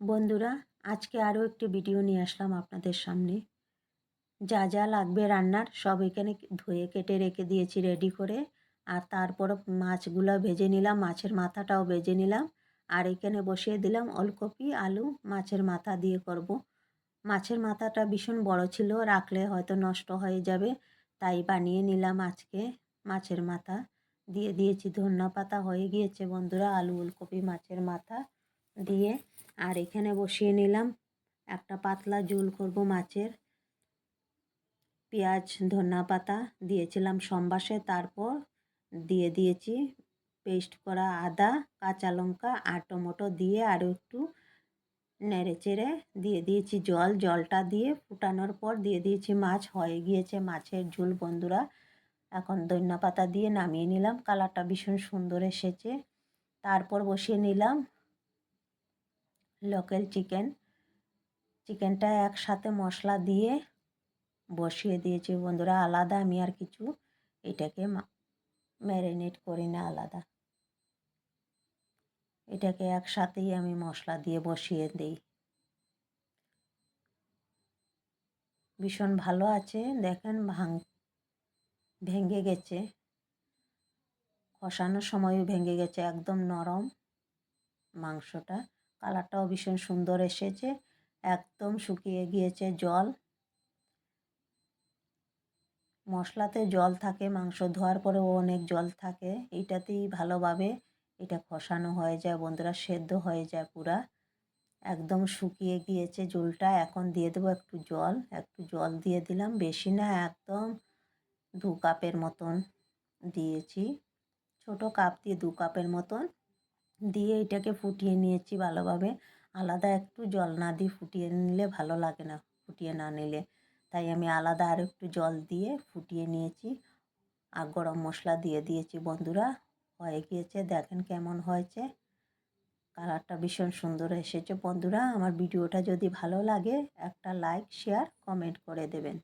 বন্ধুরা, আজকে আরও একটি ভিডিও নিয়ে আসলাম আপনাদের সামনে। যা যা লাগবে রান্নার সব এখানে ধুয়ে কেটে রেখে দিয়েছি রেডি করে। আর তারপর মাছগুলো ভেজে নিলাম, মাছের মাথাটাও ভেজে নিলাম। আর এখানে বসিয়ে দিলাম ওলকপি আলু মাছের মাথা দিয়ে করব। মাছের মাথাটা ভীষণ বড় ছিল, রাখলে হয়তো নষ্ট হয়ে যাবে, তাই বানিয়ে নিলাম আজকে। মাছের মাথা দিয়ে দিয়েছি, ধনিয়া পাতা হয়ে গিয়েছে বন্ধুরা। আলু ওলকপি মাছের মাথা দিয়ে আর এখানে বসিয়ে নিলাম একটা পাতলা ঝোল করব মাছের। পেঁয়াজ ধনিয়া পাতা দিয়েছিলাম সম্বাসে, তারপর দিয়ে দিয়েছি পেস্ট করা আদা কাঁচা লঙ্কা আর টমেটো দিয়ে আরও একটু নেড়ে চেড়ে দিয়ে দিয়েছি জলটা দিয়ে ফুটানোর পর দিয়ে দিয়েছি মাছ। হয়ে গিয়েছে মাছের ঝোল বন্ধুরা। এখন ধনিয়া পাতা দিয়ে নামিয়ে নিলাম, কালারটা ভীষণ সুন্দর এসেছে। তারপর বসিয়ে নিলাম লোকাল চিকেনটা একসাথে মশলা দিয়ে বসিয়ে দিয়েছি বন্ধুরা। আলাদা আমি আর কিছু এটাকে ম্যারিনেট করি না, আলাদা এটাকে একসাথেই আমি মশলা দিয়ে বসিয়ে দিই। ভীষণ ভালো আছে, দেখেন ভেঙে গেছে, কষানোর সময়ও ভেঙে গেছে, একদম নরম মাংসটা। কালারটাও ভীষণ সুন্দর এসেছে, একদম শুকিয়ে গিয়েছে জল। মশলাতে জল থাকে, মাংস ধোয়ার পরেও অনেক জল থাকে, এইটাতেই ভালোভাবে এটা কষানো হয়ে যায় বন্ধুরা, সেদ্ধ হয়ে যায় পুরা। একদম শুকিয়ে গিয়েছে ঝোলটা। এখন দিয়ে দেবো একটু জল দিয়ে দিলাম, বেশি না, একদম 2 কাপের মতন দিয়েছি, ছোট কাপ দিয়ে 2 কাপের মতন দিয়ে এটাকে ফুটিয়ে নিয়েছি ভালোভাবে। আলাদা একটু জল না দিয়ে ফুটিয়ে নিলে ভালো লাগে না, ফুটিয়ে না নিলে, তাই আমি আলাদা আর একটু জল দিয়ে ফুটিয়ে নিয়েছি। আর গরম মশলা দিয়ে দিয়েছি বন্ধুরা। হয়ে গিয়েছে, দেখেন কেমন হয়েছে, কালারটা ভীষণ সুন্দর এসেছে বন্ধুরা। আমার ভিডিওটা যদি ভালো লাগে একটা লাইক শেয়ার কমেন্ট করে দেবেন।